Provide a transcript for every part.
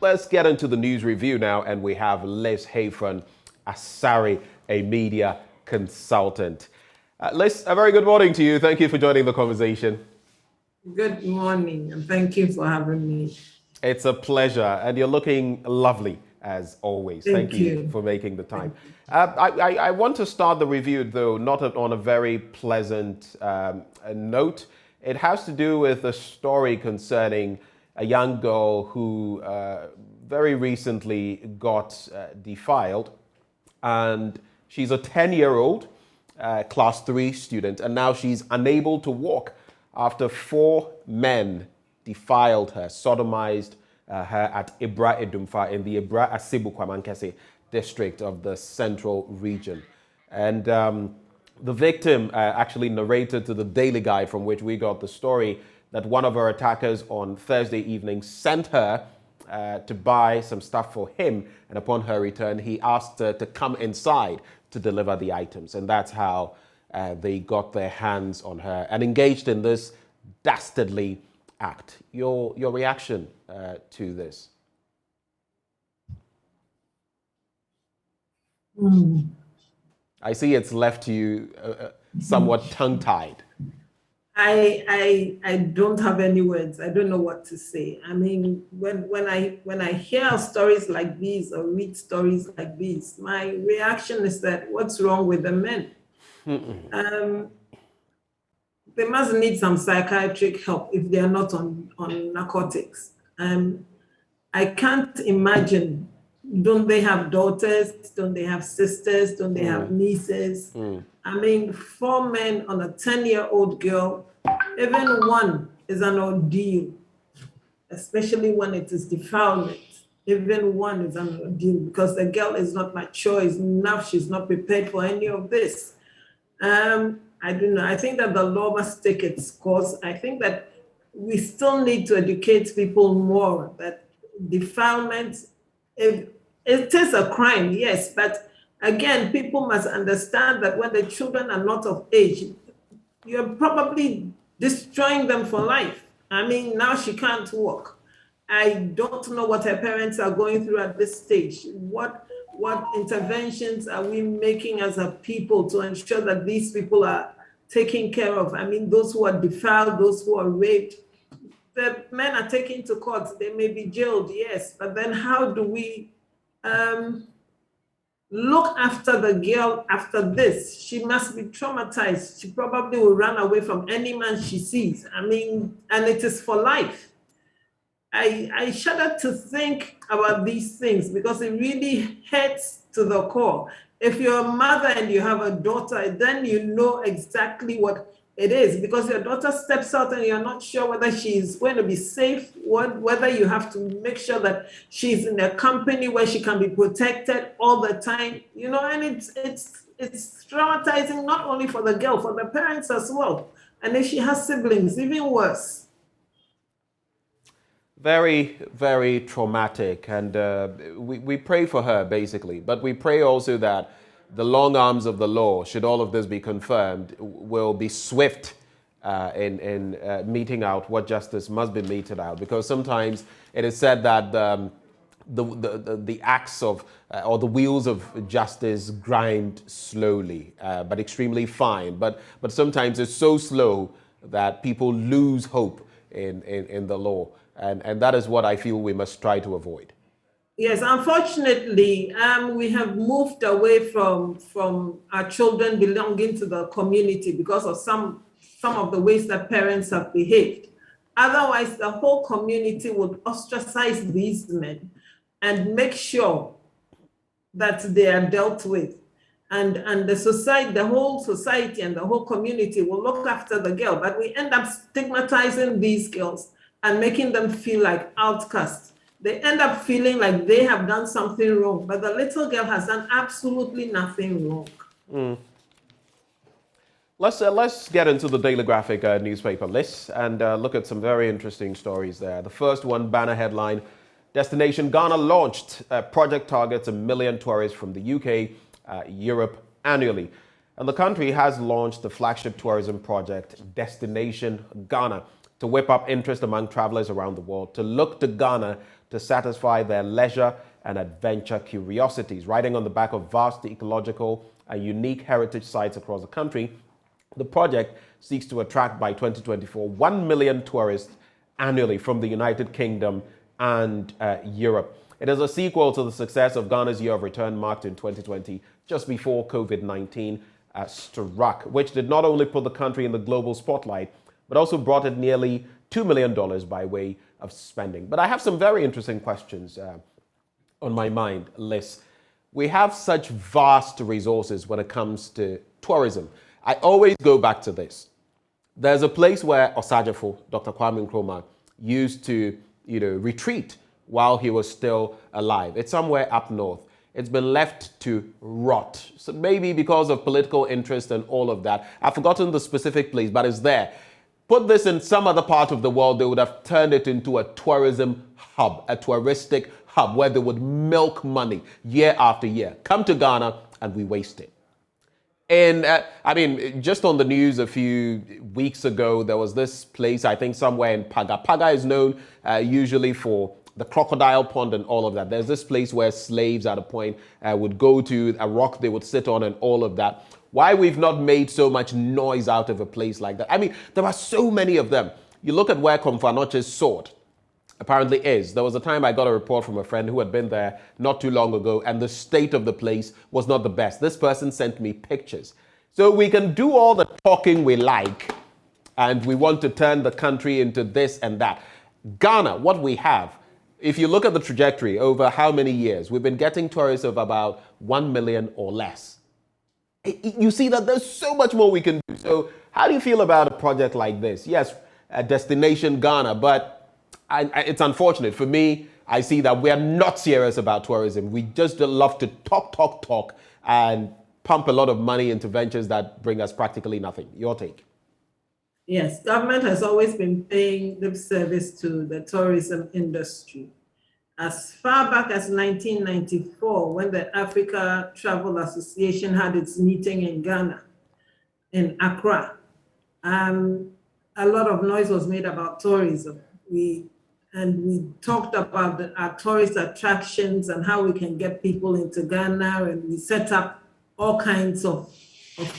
let's get into the news review now, and we have Liz Hayfron Asari, a media consultant. Liz, a very good morning to you. Thank you for joining the conversation. Good morning, and thank you for having me. It's a pleasure, and you're looking lovely as always. Thank you for making the time. I want to start the review, though, not on a very pleasant note. It has to do with a story concerning a young girl who very recently got defiled, and she's a 10-year-old class 3 student, and now she's unable to walk after 4 men defiled her, sodomized her at Ibra Edumfa in the Ibra Asibu Kwamankese district of the Central Region. And the victim actually narrated to the Daily Guide, from which we got the story, that one of her attackers on Thursday evening sent her to buy some stuff for him, and upon her return, he asked her to come inside to deliver the items, and that's how they got their hands on her and engaged in this dastardly act. Your reaction to this? I see it's left you somewhat tongue-tied. I don't have any words. I don't know what to say. I mean, when I hear stories like these or read stories like these, my reaction is that what's wrong with the men? They must need some psychiatric help if they are not on narcotics. I can't imagine. Don't they have daughters? Don't they have sisters? Don't they have nieces? I mean, 4 men on a 10-year-old girl, even one is an ordeal, especially when it is defilement. Even one is an ordeal because the girl is not mature enough. She's not prepared for any of this. I don't know. I think that the law must take its course. I think that we still need to educate people more that defilement, it is a crime, yes, but again, people must understand that when the children are not of age, you're probably destroying them for life. I mean, now she can't walk. I don't know what her parents are going through at this stage. What interventions are we making as a people to ensure that these people are taken care of? I mean, those who are defiled, those who are raped, the men are taken to court. They may be jailed, yes, but then how do we look after the girl after this? She must be traumatized. She probably will run away from any man she sees. I mean, and it is for life. I shudder to think about these things because it really hurts to the core. If you're a mother and you have a daughter, then you know exactly what it is, because your daughter steps out and you're not sure whether she's going to be safe, whether you have to make sure that she's in a company where she can be protected all the time, you know, and it's traumatizing not only for the girl, for the parents as well. And if she has siblings, even worse. Very, very traumatic, and we pray for her, basically, but we pray also that the long arms of the law, should all of this be confirmed, will be swift in meting out what justice must be meted out, because sometimes it is said that the axe of or the wheels of justice grind slowly, but extremely fine. But sometimes it's so slow that people lose hope in the law. And that is what I feel we must try to avoid. Yes, unfortunately, we have moved away from our children belonging to the community because of some of the ways that parents have behaved. Otherwise, the whole community would ostracize these men and make sure that they are dealt with. And the society, the whole society and the whole community will look after the girl, but we end up stigmatizing these girls and making them feel like outcasts. They end up feeling like they have done something wrong, but the little girl has done absolutely nothing wrong. Let's get into the Daily Graphic newspaper list and look at some very interesting stories there. The first one, banner headline, Destination Ghana launched. Project targets 1 million tourists from the UK, Europe annually. And the country has launched the flagship tourism project, Destination Ghana, to whip up interest among travelers around the world, to look to Ghana to satisfy their leisure and adventure curiosities. Riding on the back of vast ecological and unique heritage sites across the country, the project seeks to attract by 2024 1 million tourists annually from the United Kingdom and Europe. It is a sequel to the success of Ghana's Year of Return marked in 2020, just before COVID-19 struck, which did not only put the country in the global spotlight, but also brought it nearly $2 million by way of spending. But I have some very interesting questions on my mind, Liz. We have such vast resources when it comes to tourism. I always go back to this. There's a place where Osajefo, Dr. Kwame Nkrumah, used to retreat while he was still alive. It's somewhere up north. It's been left to rot. So maybe because of political interest and all of that. I've forgotten the specific place, but it's there. Put this in some other part of the world, they would have turned it into a tourism hub, a touristic hub where they would milk money year after year. Come to Ghana and we waste it. And just on the news a few weeks ago, there was this place, I think somewhere in Paga. Paga is known usually for the crocodile pond and all of that. There's this place where slaves at a point would go to a rock they would sit on and all of that. Why we've not made so much noise out of a place like that? I mean, there are so many of them. You look at where Komfanoche's sword apparently is. There was a time I got a report from a friend who had been there not too long ago, and the state of the place was not the best. This person sent me pictures. So we can do all the talking we like, and we want to turn the country into this and that. Ghana, what we have, if you look at the trajectory over how many years, we've been getting tourists of about 1 million or less. You see that there's so much more we can do. So how do you feel about a project like this? Yes, a destination Ghana, but it's unfortunate. For me, I see that we are not serious about tourism. We just love to talk, and pump a lot of money into ventures that bring us practically nothing. Your take? Yes, government has always been paying lip service to the tourism industry. As far back as 1994, when the Africa Travel Association had its meeting in Ghana, in Accra, a lot of noise was made about tourism. We talked about our tourist attractions and how we can get people into Ghana, and we set up all kinds of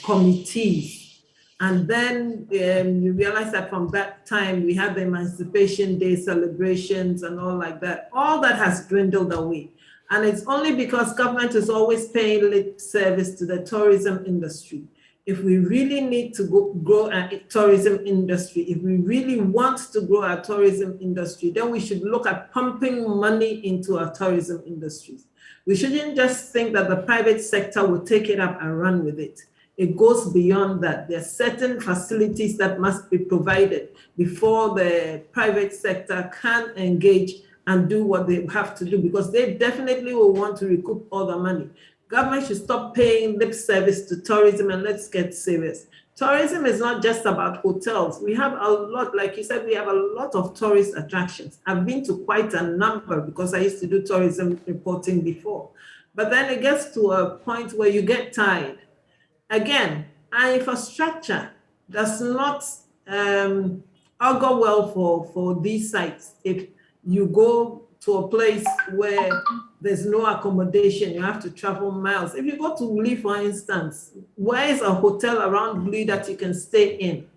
committees. And then you realize that from that time, we had the Emancipation Day celebrations and all like that. All that has dwindled away. And it's only because government is always paying lip service to the tourism industry. If we really need to grow our tourism industry, if we really want to grow our tourism industry, then we should look at pumping money into our tourism industries. We shouldn't just think that the private sector will take it up and run with it. It goes beyond that. There are certain facilities that must be provided before the private sector can engage and do what they have to do, because they definitely will want to recoup all the money. Government should stop paying lip service to tourism and let's get serious. Tourism is not just about hotels. We have a lot, like you said, we have a lot of tourist attractions. I've been to quite a number because I used to do tourism reporting before. But then it gets to a point where you get tired. Again, our infrastructure does not augur well for these sites. If you go to a place where there's no accommodation, you have to travel miles. If you go to Wuli, for instance, where is a hotel around Wuli that you can stay in?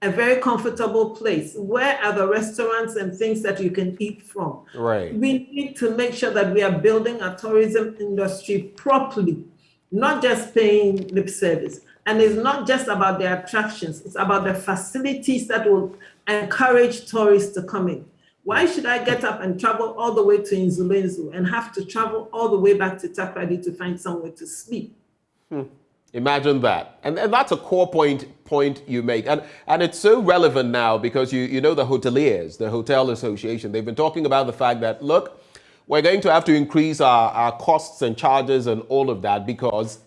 A very comfortable place. Where are the restaurants and things that you can eat from? Right. We need to make sure that we are building a tourism industry properly, not just paying lip service. And it's not just about the attractions, it's about the facilities that will encourage tourists to come in. Why should I get up and travel all the way to Inzulenzu and have to travel all the way back to Takrady to find somewhere to sleep? Imagine that. And that's a core point you make. And it's so relevant now because you know the hoteliers, the Hotel Association, they've been talking about the fact that, look, we're going to have to increase our costs and charges and all of that because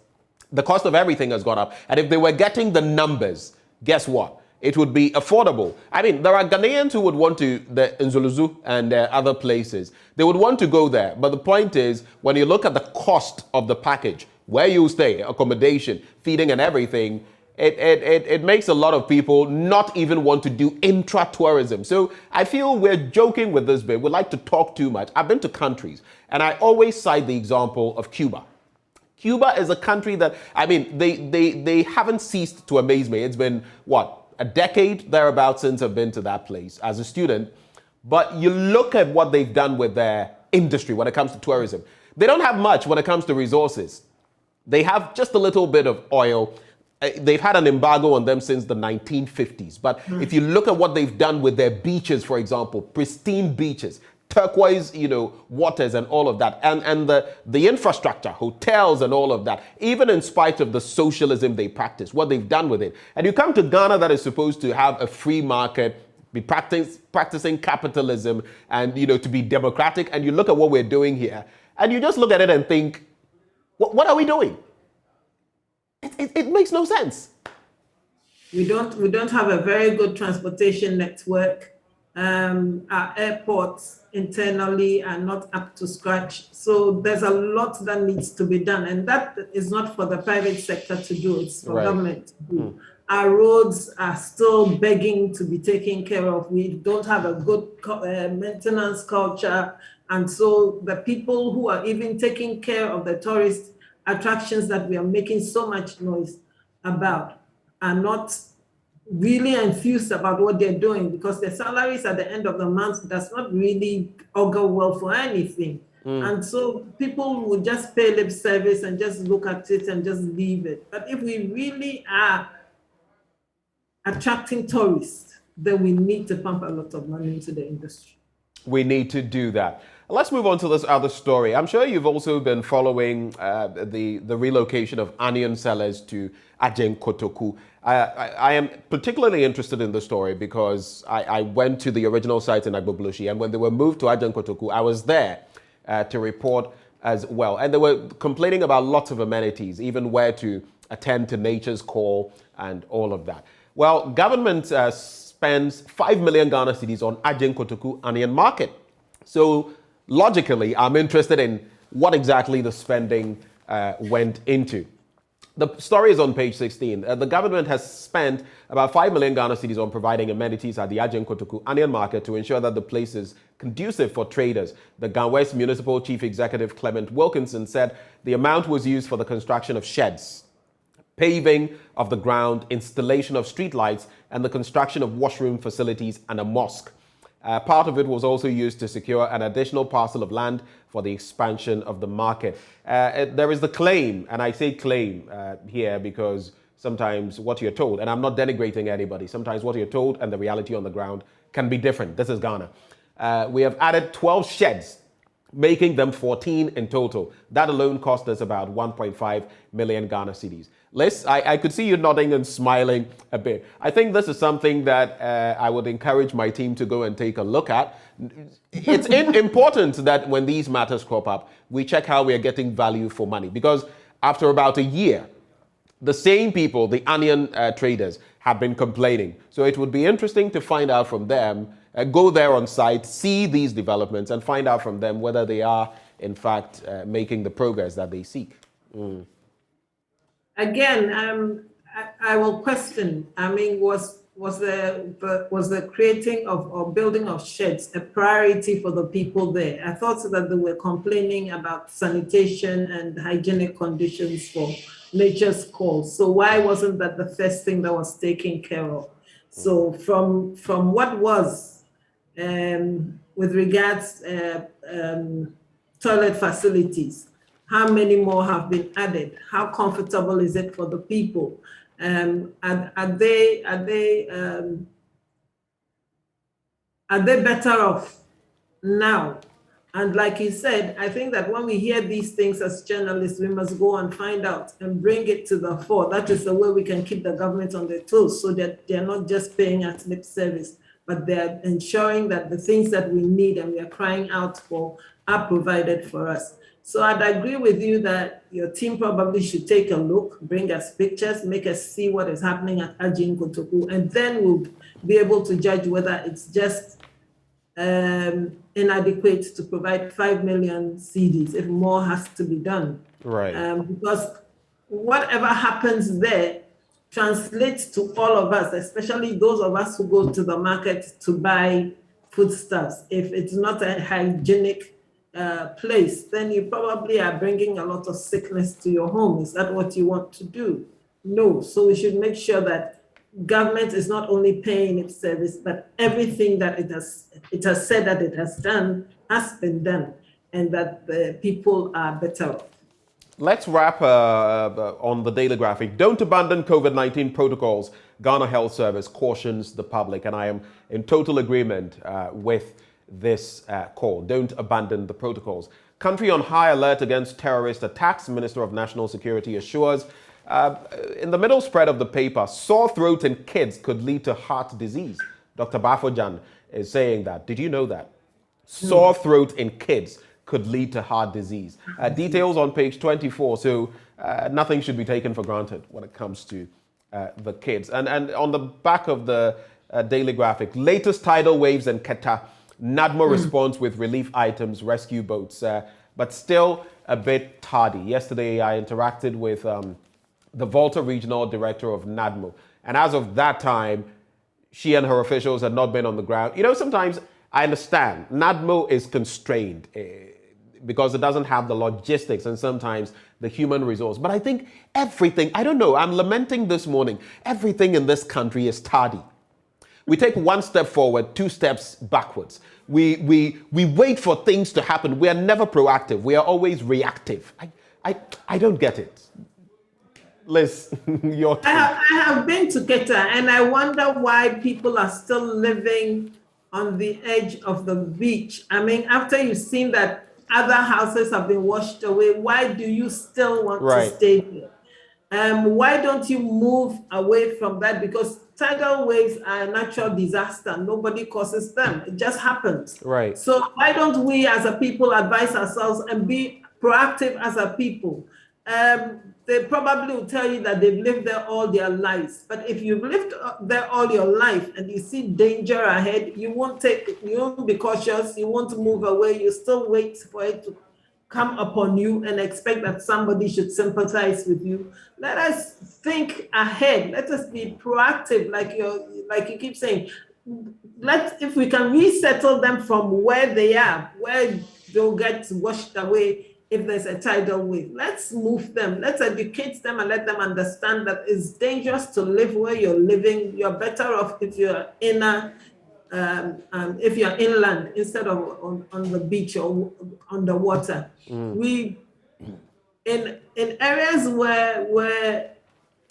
the cost of everything has gone up. And if they were getting the numbers, guess what? It would be affordable. I mean, there are Ghanaians who would want to, the Nzuluzu and other places, they would want to go there. But the point is, when you look at the cost of the package, where you stay, accommodation, feeding and everything, it makes a lot of people not even want to do intra-tourism. So I feel we're joking with this bit. We like to talk too much. I've been to countries, and I always cite the example of Cuba. Cuba is a country that, I mean, they haven't ceased to amaze me. It's been, what, a decade thereabouts since I've been to that place as a student. But you look at what they've done with their industry when it comes to tourism. They don't have much when it comes to resources. They have just a little bit of oil. They've had an embargo on them since the 1950s. But if you look at what they've done with their beaches, for example, pristine beaches, turquoise, waters and all of that, and the infrastructure, hotels and all of that, even in spite of the socialism they practice, what they've done with it. And you come to Ghana that is supposed to have a free market, be practicing capitalism and, to be democratic, and you look at what we're doing here, and you just look at it and think, what are we doing? It makes no sense. We don't have a very good transportation network. Our airports internally are not up to scratch. So there's a lot that needs to be done. And that is not for the private sector to do, it's for government to do. Our roads are still begging to be taken care of. We don't have a good maintenance culture. And so the people who are even taking care of the tourist attractions that we are making so much noise about are not really enthused about what they're doing, because their salaries at the end of the month does not really augur well for anything. And so people will just pay lip service and just look at it and just leave it. But if we really are attracting tourists, then we need to pump a lot of money into the industry. We need to do that. Let's move on to this other story. I'm sure you've also been following the relocation of onion sellers to Ajen Kotoku. I am particularly interested in the story because I went to the original site in Agbobloshi, and when they were moved to Ajen Kotoku, I was there to report as well. And they were complaining about lots of amenities, even where to attend to nature's call and all of that. Well, government spends 5 million Ghana cedis on Ajen Kotoku onion market. So logically, I'm interested in what exactly the spending went into. The story is on page 16. The government has spent about 5 million Ghana cedis on providing amenities at the Ajen Kotoku onion market to ensure that the place is conducive for traders. The Ganwest Municipal Chief Executive Clement Wilkinson said the amount was used for the construction of sheds, paving of the ground, installation of streetlights, and the construction of washroom facilities and a mosque. Part of it was also used to secure an additional parcel of land for the expansion of the market. There is the claim, and I say claim here because sometimes what you're told, and I'm not denigrating anybody, sometimes what you're told and the reality on the ground can be different. This is Ghana. We have added 12 sheds, making them 14 in total. That alone cost us about 1.5 million Ghana cedis. Liz, I could see you nodding and smiling a bit. I think this is something that I would encourage my team to go and take a look at. It's important that when these matters crop up, we check how we are getting value for money. Because after about a year, the same people, the onion traders, have been complaining. So it would be interesting to find out from them, go there on site, see these developments, and find out from them whether they are, in fact, making the progress that they seek. Again, I will question. I mean, was the creating of or building of sheds a priority for the people there? I thought that they were complaining about sanitation and hygienic conditions for nature's call. So why wasn't that the first thing that was taken care of? So from what was with regards toilet facilities, how many more have been added? How comfortable is it for the people? Are they better off now? And like you said, I think that when we hear these things as journalists, we must go and find out and bring it to the fore. That is the way we can keep the government on their toes, so that they're not just paying us lip service, but they're ensuring that the things that we need and we are crying out for are provided for us. So I'd agree with you that your team probably should take a look, bring us pictures, make us see what is happening at Ajen Kotoku, and then we'll be able to judge whether it's just inadequate to provide 5 million cedis, if more has to be done. Right. Because whatever happens there translates to all of us, especially those of us who go to the market to buy foodstuffs. If it's not a hygienic place, then you probably are bringing a lot of sickness to your home. Is that what you want to do? No. So we should make sure that government is not only paying its service, but everything that it has said that it has done has been done, and that the people are better off. Let's wrap on the daily graphic. Don't abandon COVID-19 protocols. Ghana Health Service cautions the public, and I am in total agreement with this call. Don't abandon the protocols. Country on high alert against terrorist attacks. Minister of National Security assures. In the middle spread of the paper, sore throat in kids could lead to heart disease. Dr. Bafojan is saying that. Did you know that? Sore throat in kids could lead to heart disease. Details on page 24. So nothing should be taken for granted when it comes to the kids. And on the back of the daily graphic, latest tidal waves in Qatar. NADMO responds with relief items, rescue boats, but still a bit tardy. Yesterday, I interacted with the Volta Regional Director of NADMO. And as of that time, she and her officials had not been on the ground. You know, sometimes I understand NADMO is constrained because it doesn't have the logistics and sometimes the human resource. But I think everything, I don't know, I'm lamenting this morning, everything in this country is tardy. We take one step forward, two steps backwards. We wait for things to happen. We are never proactive. We are always reactive. I don't get it. Liz, I have been to Qatar, and I wonder why people are still living on the edge of the beach. I mean, after you've seen that other houses have been washed away, why do you still want to stay there? Why don't you move away from that? Because tidal waves are a natural disaster. Nobody causes them. It just happens. Right. So why don't we as a people advise ourselves and be proactive as a people? They probably will tell you that they've lived there all their lives. But if you've lived there all your life and you see danger ahead, you won't be cautious, you won't move away, you still wait for it to come upon you and expect that somebody should sympathize with you. Let us think ahead. Let us be proactive, like you keep saying. If we can resettle them from where they are, where they'll get washed away if there's a tidal wave. Let's move them. Let's educate them and let them understand that it's dangerous to live where you're living. You're better off if you're if you're inland instead of on the beach or on the water. We in areas where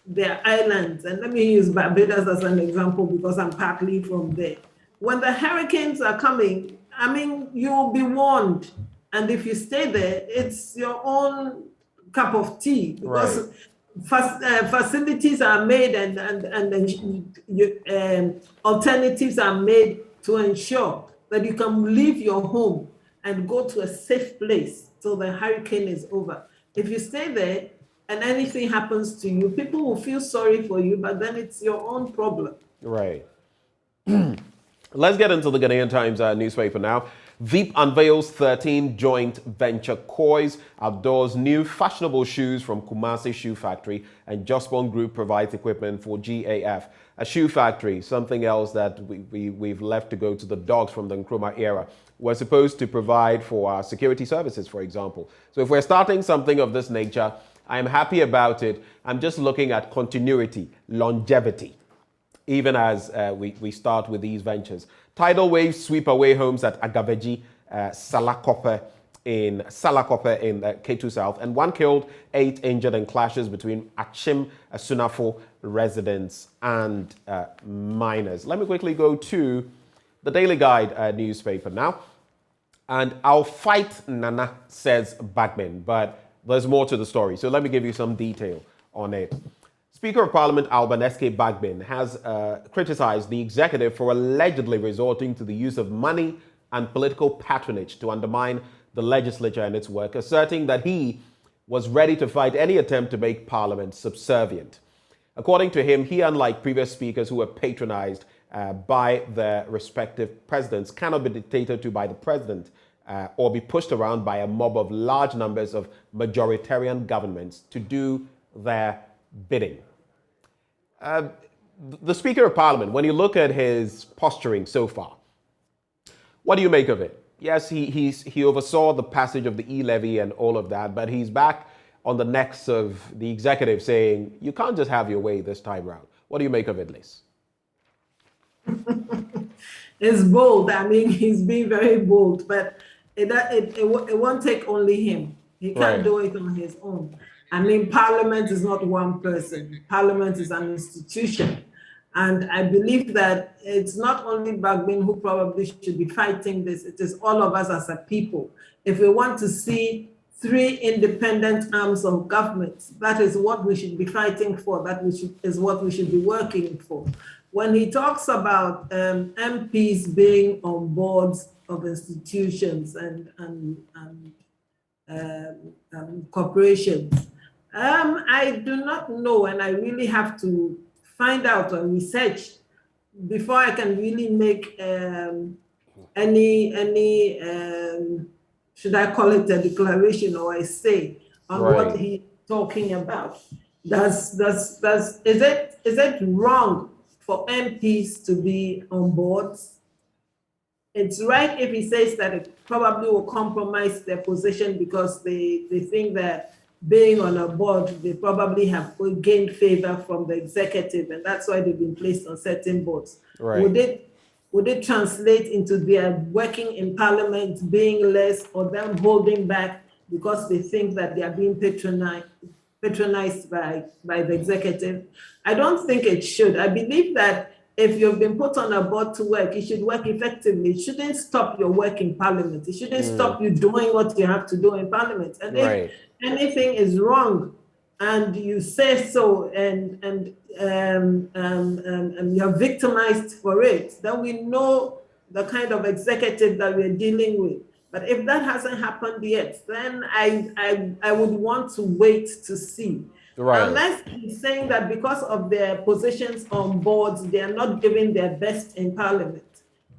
there are islands, and let me use Barbados as an example because I'm partly from there. When the hurricanes are coming, I mean, you will be warned. And if you stay there, it's your own cup of tea because facilities are made and alternatives are made to ensure that you can leave your home and go to a safe place till the hurricane is over. If you stay there and anything happens to you, people will feel sorry for you, but then it's your own problem. Right. Let's get into the Ghanaian Times newspaper now. Veep unveils 13 joint venture Coys, outdoors new fashionable shoes from Kumasi Shoe Factory, and Jospon Group provides equipment for GAF. A shoe factory, something else that we've left to go to the dogs from the Nkrumah era. We're supposed to provide for our security services, for example. So if we're starting something of this nature, I am happy about it. I'm just looking at continuity, longevity, even as we start with these ventures. Tidal waves sweep away homes at Agaveji, Salakope in K2 South, and 1 killed, 8 injured in clashes between Achim Asunafo residents and miners. Let me quickly go to the Daily Guide newspaper now. And I'll fight Nana, says Bagman, but there's more to the story. So let me give you some detail on it. Speaker of Parliament Alban S.K. Bagbin has criticized the executive for allegedly resorting to the use of money and political patronage to undermine the legislature and its work, asserting that he was ready to fight any attempt to make Parliament subservient. According to him, he, unlike previous speakers who were patronized by their respective presidents, cannot be dictated to by the president or be pushed around by a mob of large numbers of majoritarian governments to do their bidding. The Speaker of Parliament, when you look at his posturing so far, what do you make of it? Yes, he oversaw the passage of the E-levy and all of that, but he's back on the necks of the executive saying, you can't just have your way this time round. What do you make of it, Liz? It's bold. I mean, he's being very bold, but it won't take only him. He can't do it on his own. I mean, Parliament is not one person. Parliament is an institution. And I believe that it's not only Bagbin who probably should be fighting this, it is all of us as a people. If we want to see 3 independent arms of government, that is what we should be fighting for, is what we should be working for. When he talks about MPs being on boards of institutions and corporations, I do not know, and I really have to find out or research before I can really make any should I call it a declaration or a say on what he's talking about. Is it wrong for MPs to be on boards? It's right if he says that it probably will compromise their position because they think that being on a board, they probably have gained favor from the executive, and that's why they've been placed on certain boards. Right. Would it translate into their working in Parliament being less or them holding back because they think that they are being patronized by the executive? I don't think it should. I believe that if you've been put on a board to work, you should work effectively. It shouldn't stop your work in Parliament. It shouldn't stop you doing what you have to do in Parliament. And if anything is wrong and you say so and you're victimized for it, then we know the kind of executive that we're dealing with. But if that hasn't happened yet, then I would want to wait to see. Unless he's saying that because of their positions on boards, they are not giving their best in Parliament.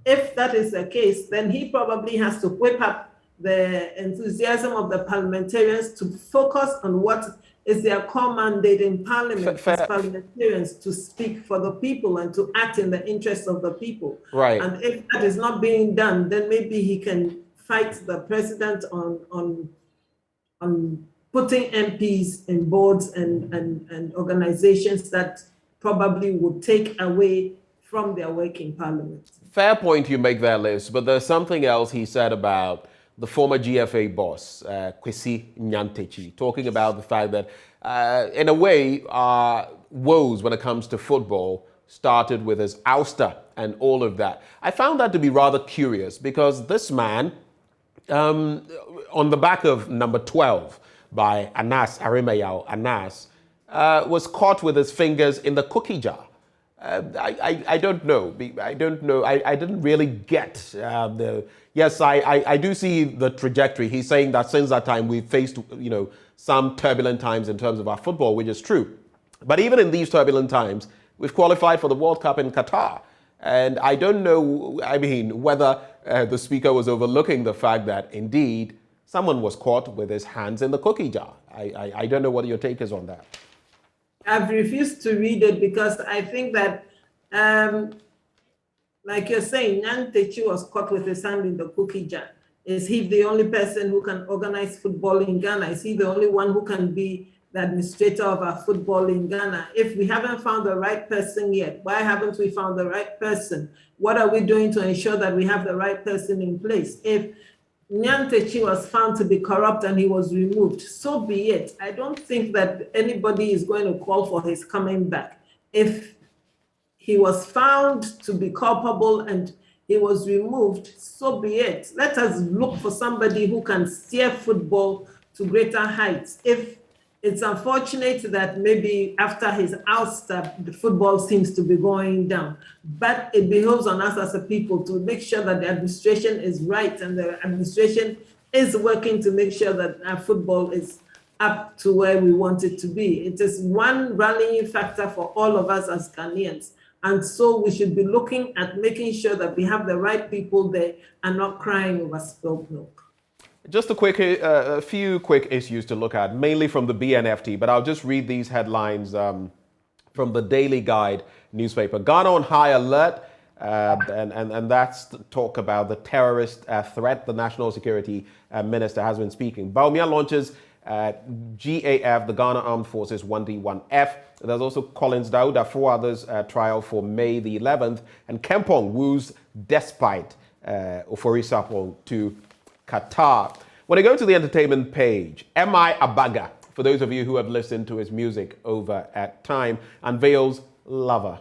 If that is the case, then he probably has to whip up the enthusiasm of the parliamentarians to focus on what is their core mandate in Parliament as parliamentarians, to speak for the people and to act in the interests of the people. And if that is not being done, then maybe he can fight the president on putting MPs in boards and organizations that probably would take away from their work in Parliament. Fair point you make there, Liz, but there's something else he said about the former GFA boss, Kwesi Nyantakyi, talking about the fact that, in a way, our woes when it comes to football started with his ouster and all of that. I found that to be rather curious because this man, on the back of number 12, by Anas Arimayao Anas, was caught with his fingers in the cookie jar. I don't know. I don't know. I didn't really get the. Yes, I do see the trajectory. He's saying that since that time we've faced, some turbulent times in terms of our football, which is true. But even in these turbulent times, we've qualified for the World Cup in Qatar. And I don't know, whether the speaker was overlooking the fact that indeed someone was caught with his hands in the cookie jar. I don't know what your take is on that. I've refused to read it because I think that, like you're saying, Nyantakyi was caught with his hand in the cookie jar. Is he the only person who can organize football in Ghana? Is he the only one who can be the administrator of our football in Ghana? If we haven't found the right person yet, why haven't we found the right person? What are we doing to ensure that we have the right person in place? If Nyantakyi was found to be corrupt and he was removed, so be it. I don't think that anybody is going to call for his coming back. If he was found to be culpable and he was removed, so be it. Let us look for somebody who can steer football to greater heights. If it's unfortunate that maybe after his ouster, the football seems to be going down. But it behoves on us as a people to make sure that the administration is right and the administration is working to make sure that our football is up to where we want it to be. It is one rallying factor for all of us as Ghanaians. And so we should be looking at making sure that we have the right people there and not crying over spilled milk. Just a few quick issues to look at, mainly from the BNFT, but I'll just read these headlines from the Daily Guide newspaper. Ghana on high alert, and that's talk about the terrorist threat. The National Security Minister has been speaking. Baumia launches GAF, the Ghana Armed Forces 1D1F. There's also Collins Dauda, 4 others trial for May the 11th. And Kempong woos despite Oforisapong to Qatar. When I go to the entertainment page, M.I. Abaga, for those of you who have listened to his music over at Time, unveils Lover,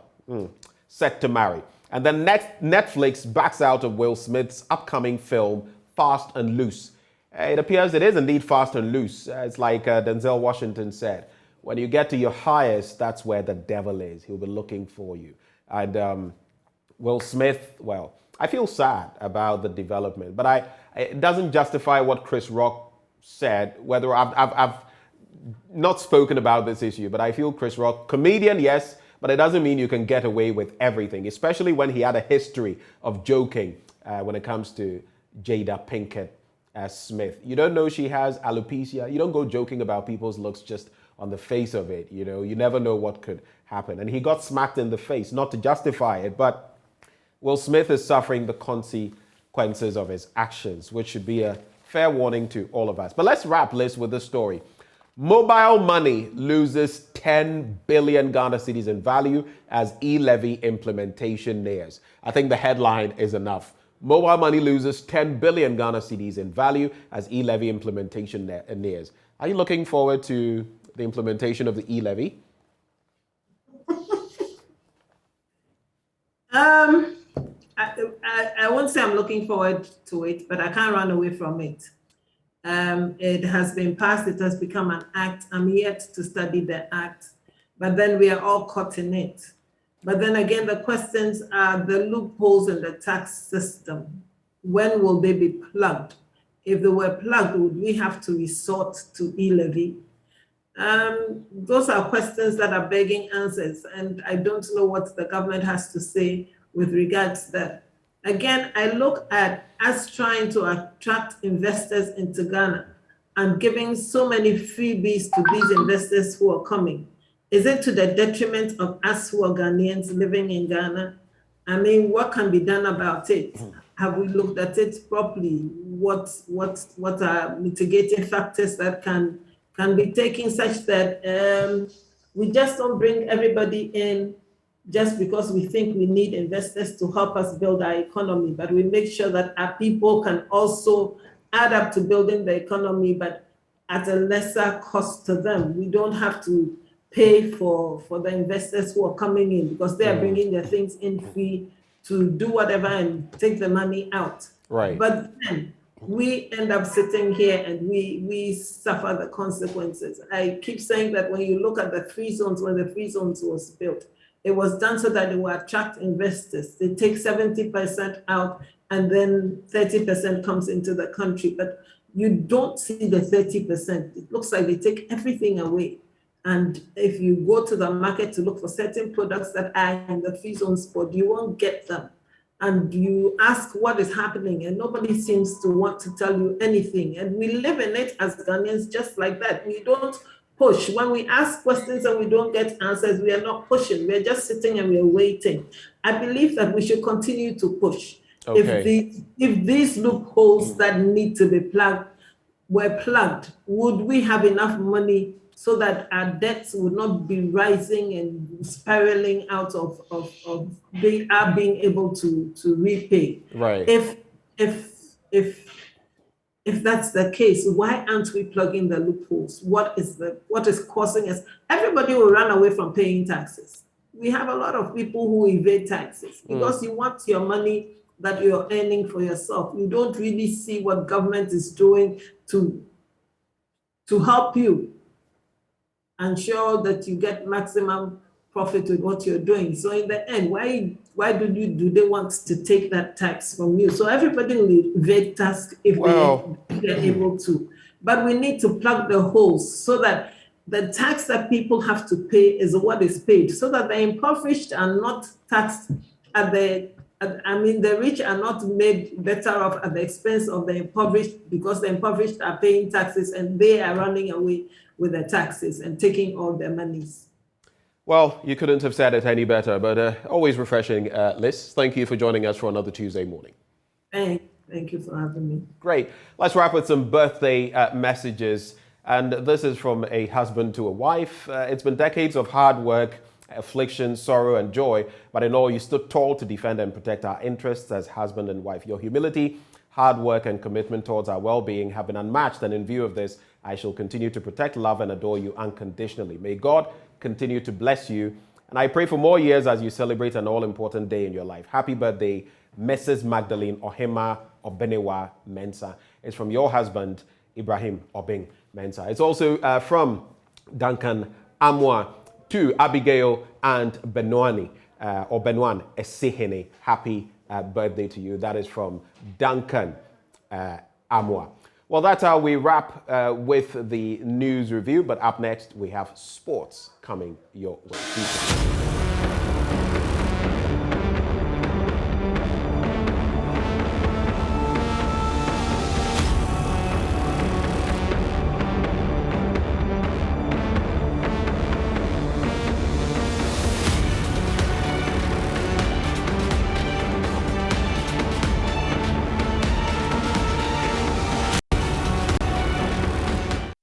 set to marry. And then Netflix backs out of Will Smith's upcoming film, Fast and Loose. It appears it is indeed fast and loose. It's like Denzel Washington said, when you get to your highest, that's where the devil is. He'll be looking for you. And Will Smith, well, I feel sad about the development, but it doesn't justify what Chris Rock said, whether I've not spoken about this issue, but I feel Chris Rock, comedian, yes, but it doesn't mean you can get away with everything, especially when he had a history of joking when it comes to Jada Pinkett Smith. You don't know she has alopecia. You don't go joking about people's looks just on the face of it. You know, you never know what could happen. And he got smacked in the face, not to justify it, but Will Smith is suffering the consequences of his actions, which should be a fair warning to all of us. But let's wrap, Liz, with this story. Mobile money loses 10 billion Ghana cedis in value as E-levy implementation nears. I think the headline is enough. Mobile money loses 10 billion Ghana cedis in value as E-levy implementation nears. Are you looking forward to the implementation of the E-levy? I won't say I'm looking forward to it, but I can't run away from it. It has been passed, it has become an act. I'm yet to study the act, but then we are all caught in it. But then again, the questions are the loopholes in the tax system. When will they be plugged? If they were plugged, would we have to resort to E-levy? Those are questions that are begging answers, and I don't know what the government has to say with regards to that. Again, I look at us trying to attract investors into Ghana and giving so many freebies to these investors who are coming. Is it to the detriment of us who are Ghanaians living in Ghana? I mean, what can be done about it? Have we looked at it properly? What are mitigating factors that can be taken such that we just don't bring everybody in just because we think we need investors to help us build our economy, but we make sure that our people can also add up to building the economy, but at a lesser cost to them. We don't have to pay for the investors who are coming in because they are bringing their things in free to do whatever and take the money out. Right. But then we end up sitting here and we suffer the consequences. I keep saying that when you look at the free zones, when the free zones was built, it was done so that it will attract investors. They take 70% out and then 30% comes into the country. But you don't see the 30%. It looks like they take everything away. And if you go to the market to look for certain products that are in the free zone spot, you won't get them. And you ask what is happening, and nobody seems to want to tell you anything. And we live in it as Ghanaians just like that. We don't push. When we ask questions and we don't get answers, we are not pushing. We are just sitting and we are waiting. I believe that we should continue to push. Okay. If these loopholes that need to be plugged were plugged, would we have enough money so that our debts would not be rising and spiraling out of being able to repay? Right. If that's the case, why aren't we plugging the loopholes? What is causing us? Everybody will run away from paying taxes. We have a lot of people who evade taxes because you want your money that you're earning for yourself. You don't really see what government is doing to help you ensure that you get maximum profit with what you're doing. So in the end, why do they want to take that tax from you? So everybody will evade tax if they're able to. But we need to plug the holes so that the tax that people have to pay is what is paid, so that the impoverished are not taxed the rich are not made better off at the expense of the impoverished, because the impoverished are paying taxes and they are running away with the taxes and taking all their monies. Well, you couldn't have said it any better, but always refreshing, Liz. Thank you for joining us for another Tuesday morning. Thank you for having me. Great. Let's wrap with some birthday messages. And this is from a husband to a wife. It's been decades of hard work, affliction, sorrow, and joy. But in all, you stood tall to defend and protect our interests as husband and wife. Your humility, hard work, and commitment towards our well-being have been unmatched. And in view of this, I shall continue to protect, love, and adore you unconditionally. May God continue to bless you. And I pray for more years as you celebrate an all-important day in your life. Happy birthday, Mrs. Magdalene Ohema Obenewa Mensah. It's from your husband, Ibrahim Obing Mensah. It's also from Duncan Amwa to Abigail and Benwani, or Benwan Esihene. Happy birthday to you. That is from Duncan Amwa. Well, that's how we wrap with the news review. But up next, we have sports coming your way.